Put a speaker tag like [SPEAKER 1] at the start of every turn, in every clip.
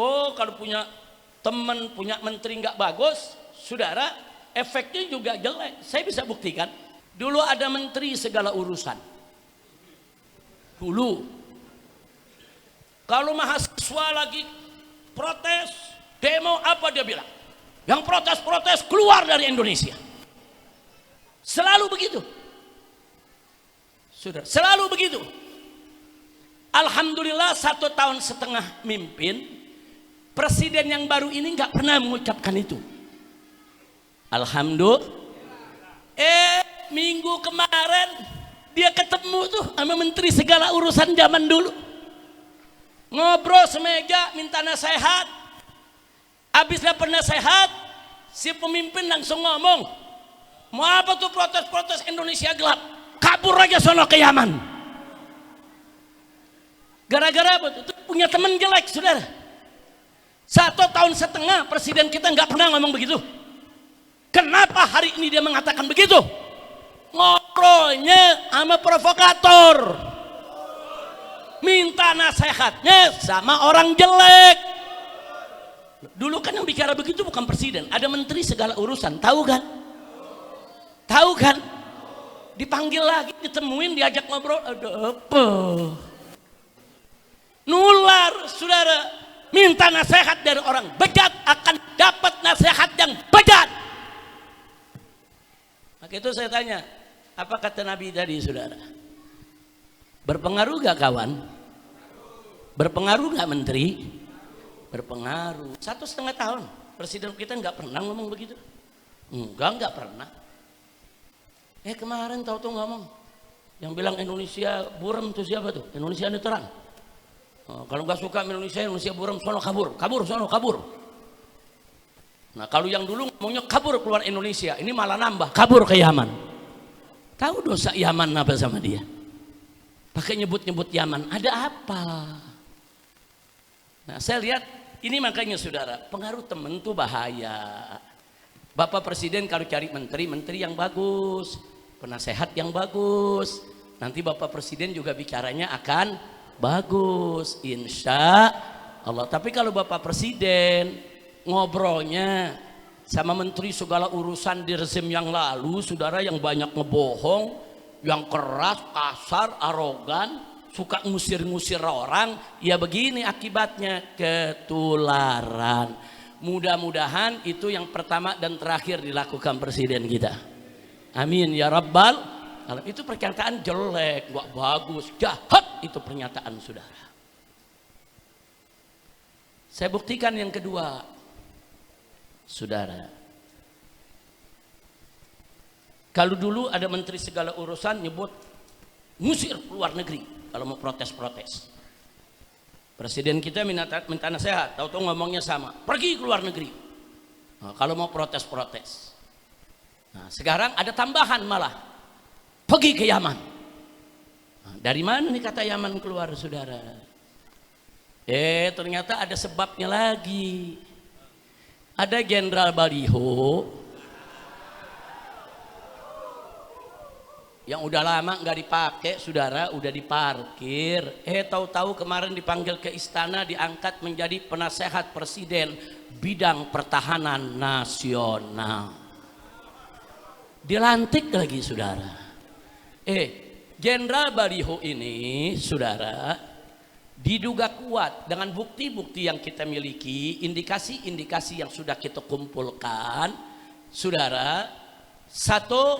[SPEAKER 1] Oh, kalau punya teman, punya menteri nggak bagus, saudara, efeknya juga jelek. Saya bisa buktikan. Dulu ada menteri segala urusan. Dulu, kalau mahasiswa lagi protes, demo, apa dia bilang? Yang protes-protes keluar dari Indonesia. Selalu begitu. Sudah, selalu begitu. Alhamdulillah 1,5 tahun mimpin, presiden yang baru ini nggak pernah mengucapkan itu. Alhamdulillah. Minggu kemarin dia ketemu tuh sama menteri segala urusan zaman dulu. Ngobrol semeja, minta nasihat. Habis dapat nasihat, si pemimpin langsung ngomong, mau apa tuh protes-protes Indonesia gelap? Kabur aja sono ke Yaman. Gara-gara apa tuh? Punya teman jelek, saudara. 1,5 tahun presiden kita nggak pernah ngomong begitu. Kenapa hari ini dia mengatakan begitu? Ngobrolnya sama provokator, minta nasihatnya sama orang jelek. Dulu kan yang bicara begitu bukan presiden, ada menteri segala urusan, tahu kan? Tahu kan? Dipanggil lagi, ditemuin, diajak ngobrol, ada apa? Nular, saudara. Minta nasihat dari orang bejat akan dapat nasihat yang bejat. Maka itu saya tanya, apa kata Nabi tadi, saudara? Berpengaruh gak kawan? Berpengaruh gak menteri? Berpengaruh. 1,5 tahun presiden kita nggak pernah ngomong begitu. Nggak pernah. Kemarin tahu ngomong, yang bilang Indonesia buram tuh siapa tuh? Indonesia ini terang. Kalau nggak suka Indonesia buram, sono kabur, sono kabur. Nah kalau yang dulu ngomongnya kabur keluar Indonesia, ini malah nambah kabur ke Yaman. Tahu dosa Yaman apa sama dia? Pakai nyebut-nyebut Yaman, ada apa? Nah saya lihat ini makanya saudara, pengaruh temen tuh bahaya. Bapak Presiden kalau cari menteri yang bagus, penasehat yang bagus, nanti Bapak Presiden juga bicaranya akan bagus, insya Allah. Tapi kalau Bapak Presiden ngobrolnya sama menteri segala urusan di rezim yang lalu, saudara, yang banyak ngebohong, yang keras, kasar, arogan, suka ngusir-ngusir orang, ya begini akibatnya, ketularan. Mudah-mudahan itu yang pertama dan terakhir dilakukan presiden kita. Amin ya rabbal alamin. Itu pernyataan jelek, gak bagus, jahat itu pernyataan, saudara. Saya buktikan yang kedua, saudara. Kalau dulu ada menteri segala urusan nyebut ngusir keluar negeri kalau mau protes-protes. Presiden kita minta nasihat, tahu-tahu ngomongnya sama, pergi ke luar negeri. Nah, kalau mau protes-protes. Nah, sekarang ada tambahan malah, pergi ke Yaman. Nah, dari mana nih kata Yaman keluar, saudara? Ternyata ada sebabnya lagi. Ada Jenderal baliho yang udah lama nggak dipakai, saudara, udah diparkir. Tahu-tahu kemarin dipanggil ke istana, diangkat menjadi penasehat presiden bidang pertahanan nasional. Dilantik lagi, saudara. Jenderal baliho ini, saudara, diduga kuat dengan bukti-bukti yang kita miliki, indikasi-indikasi yang sudah kita kumpulkan, saudara. Satu,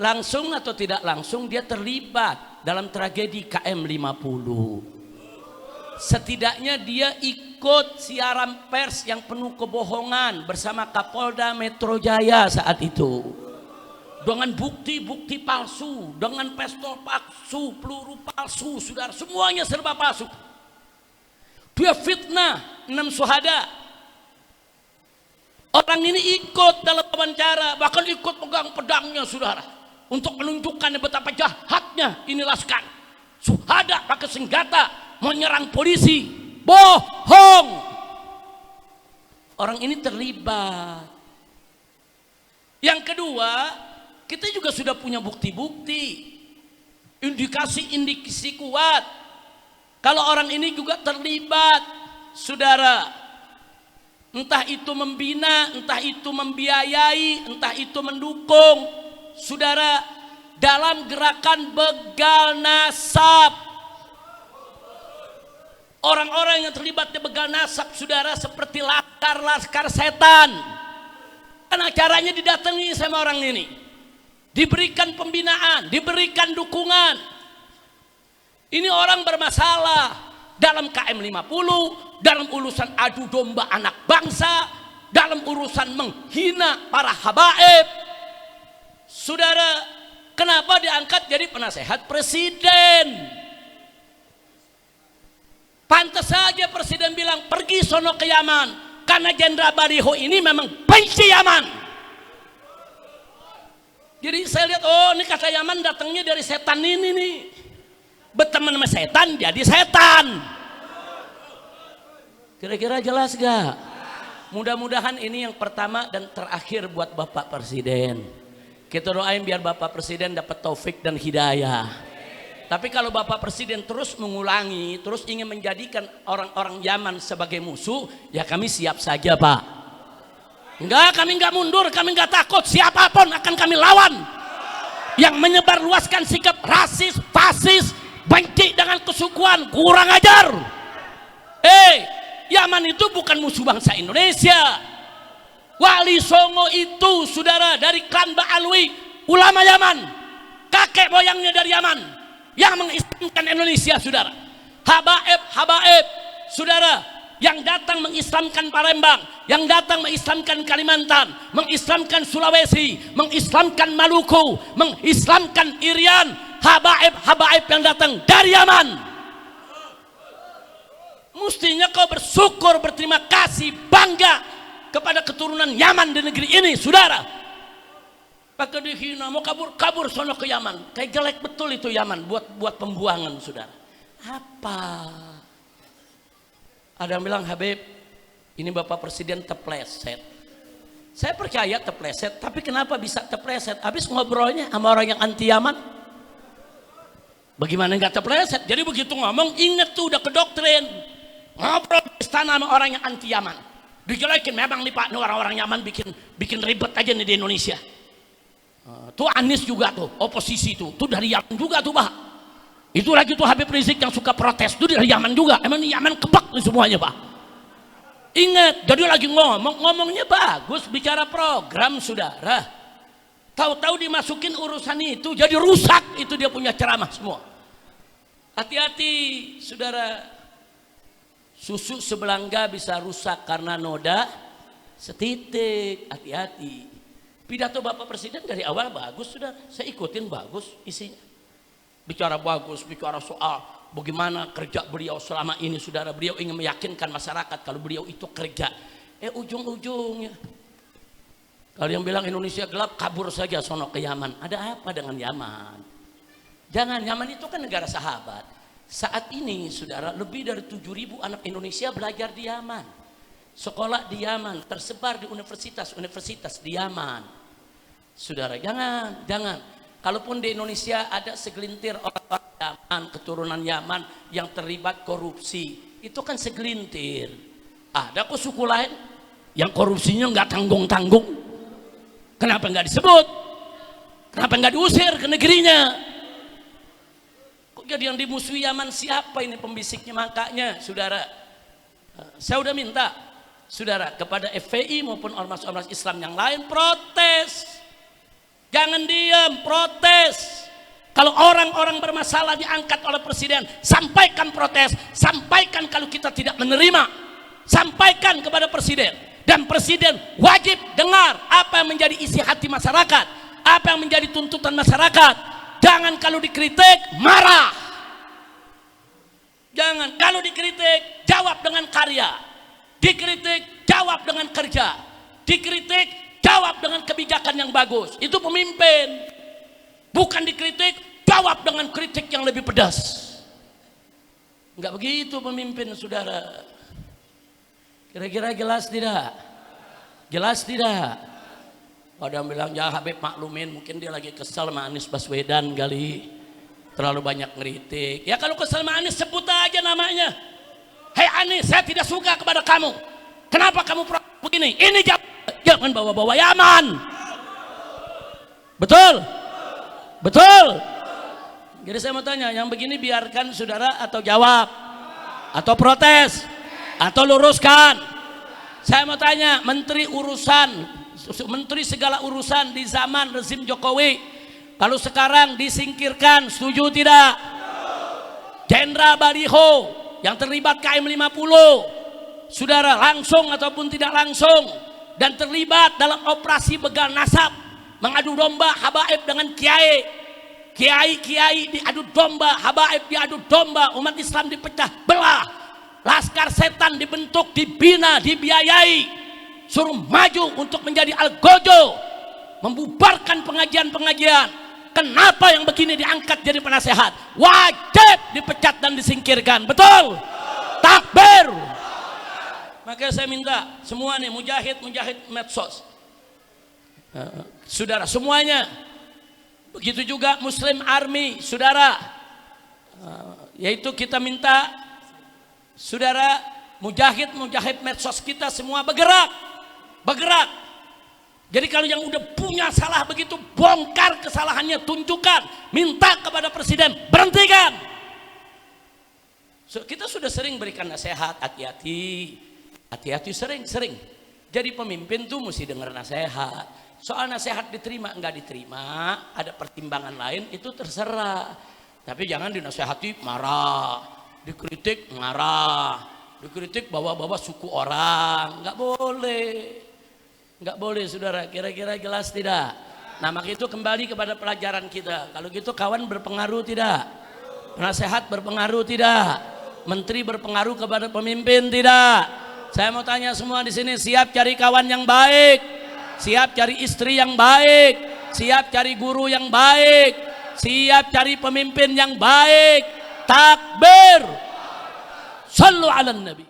[SPEAKER 1] langsung atau tidak langsung dia terlibat dalam tragedi KM 50. Setidaknya dia ikut siaran pers yang penuh kebohongan bersama Kapolda Metro Jaya saat itu. Dengan bukti-bukti palsu, dengan pistol palsu, peluru palsu, saudara, semuanya serba palsu. Dia fitnah 6 syuhada. Orang ini ikut dalam wawancara, bahkan ikut pegang pedangnya, saudara, untuk menunjukkan betapa jahatnya ini laskar. Syuhada pakai senjata menyerang polisi, bohong. Orang ini terlibat. Yang kedua, kita juga sudah punya bukti-bukti, indikasi-indikasi kuat kalau orang ini juga terlibat, saudara, entah itu membina, entah itu membiayai, entah itu mendukung, saudara, dalam gerakan begal nasab. Orang-orang yang terlibat di begal nasab, saudara, seperti laskar setan. Karena caranya didatangi sama orang ini, diberikan pembinaan, diberikan dukungan. Ini orang bermasalah dalam KM 50, dalam urusan adu domba anak bangsa, dalam urusan menghina para habaib. Saudara, kenapa diangkat jadi penasehat presiden? Pantas saja presiden bilang pergi sono ke Yaman, karena Jenderal Baliho ini memang benci Yaman. Jadi saya lihat, oh ini kata Yaman datangnya dari setan ini nih. Berteman sama setan jadi setan. Kira-kira jelas gak? Mudah-mudahan ini yang pertama dan terakhir buat Bapak Presiden. Kita doain biar Bapak Presiden dapat taufik dan hidayah. Tapi kalau Bapak Presiden terus mengulangi, terus ingin menjadikan orang-orang Yaman sebagai musuh, ya kami siap saja Pak. Enggak, kami enggak mundur, kami enggak takut, siapapun akan kami lawan. Yang menyebarluaskan sikap rasis, fasis, benci dengan kesukuan, kurang ajar. Yaman itu bukan musuh bangsa Indonesia. Wali Songo itu saudara dari klan Ba'alwi, ulama Yaman, kakek moyangnya dari Yaman, yang mengislamkan Indonesia, saudara. Habaib saudara, yang datang mengislamkan Palembang, yang datang mengislamkan Kalimantan, mengislamkan Sulawesi, mengislamkan Maluku, mengislamkan Irian. Habaib yang datang dari Yaman. Mestinya kau bersyukur, berterima kasih, bangga kepada keturunan Yaman di negeri ini, saudara. Pakai dihina, mau kabur sono ke Yaman. Kayak jelek betul itu Yaman buat pembuangan, saudara. Apa? Ada yang bilang, Habib, ini Bapak Presiden terpleset. Saya percaya terpleset, tapi kenapa bisa terpleset? Habis ngobrolnya sama orang yang anti Yaman. Bagaimana nggak terpleset? Jadi begitu ngomong, inget tuh udah ke doktrin. Ngobrol di istana sama orang yang anti Yaman. Dijelekin, memang nih Pak, orang-orang Yaman bikin ribet aja nih di Indonesia. Tuh Anies juga tuh, oposisi tuh dari Yaman juga tuh Pak. Itu lagi tuh Habib Rizik yang suka protes, tuh dari Yaman juga. Emang nih Yaman kebak nih semuanya Pak. Ingat, jadi lagi ngomongnya bagus, bicara program, saudara. Tahu-tahu dimasukin urusan itu, jadi rusak itu dia punya ceramah semua. Hati-hati, saudara. Susu sebelangga bisa rusak karena noda setitik. Hati-hati. Pidato Bapak Presiden dari awal bagus, saudara. Saya ikutin, bagus isinya. Bicara bagus, bicara soal bagaimana kerja beliau selama ini, saudara. Beliau ingin meyakinkan masyarakat kalau beliau itu kerja. Ujung-ujungnya, kalau yang bilang Indonesia gelap, kabur saja sono ke Yaman. Ada apa dengan Yaman? Jangan, Yaman itu kan negara sahabat. Saat ini, saudara, lebih dari 7.000 anak Indonesia belajar di Yaman. Sekolah di Yaman, tersebar di universitas-universitas di Yaman. Saudara, jangan. Kalaupun di Indonesia ada segelintir orang Yaman, keturunan Yaman yang terlibat korupsi, itu kan segelintir. Ada kok suku lain yang korupsinya nggak tanggung-tanggung. Kenapa nggak disebut? Kenapa nggak diusir ke negerinya? Kok jadi yang dimusuhi Yaman siapa ini pembisiknya? Makanya, saudara, saya udah minta, saudara, kepada FPI maupun ormas-ormas Islam yang lain protes. Jangan diam, protes. Kalau orang-orang bermasalah diangkat oleh presiden, sampaikan protes, sampaikan kalau kita tidak menerima, sampaikan kepada presiden. Dan presiden wajib dengar apa yang menjadi isi hati masyarakat, apa yang menjadi tuntutan masyarakat. Jangan kalau dikritik marah. Jangan kalau dikritik jawab dengan karya. Dikritik jawab dengan kerja. Dikritik jawab dengan kebijakan yang bagus. Itu pemimpin. Bukan dikritik jawab dengan kritik yang lebih pedas. Enggak begitu pemimpin, saudara. Kira-kira jelas tidak? Jelas tidak? Ada yang bilang, ya Habib maklumin, mungkin dia lagi kesal sama Anies Baswedan kali, terlalu banyak ngeritik. Ya kalau kesal sama Anies sebut aja namanya. Hei Anies, saya tidak suka kepada kamu. Kenapa kamu begini? Ini jangan bawa-bawa Yaman. Betul? Betul? Jadi saya mau tanya, yang begini biarkan saudara atau jawab? Atau protes? Atau luruskan? Saya mau tanya, menteri segala urusan di zaman rezim Jokowi, kalau sekarang disingkirkan, setuju tidak? Jenderal Baliho yang terlibat KM 50, saudara, langsung ataupun tidak langsung, dan terlibat dalam operasi begal nasab, mengadu domba habaib dengan kiai. Kiai diadu domba, habaib diadu domba, umat Islam dipecah belah, laskar setan dibentuk, dibina, dibiayai, suruh maju untuk menjadi algojo, membubarkan pengajian-pengajian. Kenapa yang begini diangkat jadi penasehat? Wajib dipecat dan disingkirkan. Betul? Takbir. Makanya saya minta semua nih, mujahid medsos, saudara semuanya, begitu juga Muslim Army, saudara, yaitu kita minta saudara mujahid medsos kita semua bergerak. Jadi kalau yang udah punya salah begitu, bongkar kesalahannya, tunjukkan, minta kepada presiden, berhentikan. Kita sudah sering berikan nasihat, hati-hati, sering. Jadi pemimpin tuh mesti dengar nasihat. Soal nasihat diterima enggak diterima, ada pertimbangan lain, itu terserah. Tapi jangan dinasehati marah, dikritik marah, dikritik bawa-bawa suku orang, nggak boleh saudara. Kira-kira jelas tidak? Nah maka itu kembali kepada pelajaran kita. Kalau gitu kawan berpengaruh tidak? Penasehat berpengaruh tidak? Menteri berpengaruh kepada pemimpin tidak? Saya mau tanya semua di sini, siap cari kawan yang baik? Siap cari istri yang baik, siap cari guru yang baik, siap cari pemimpin yang baik. Takbir. Sallu ala Nabi.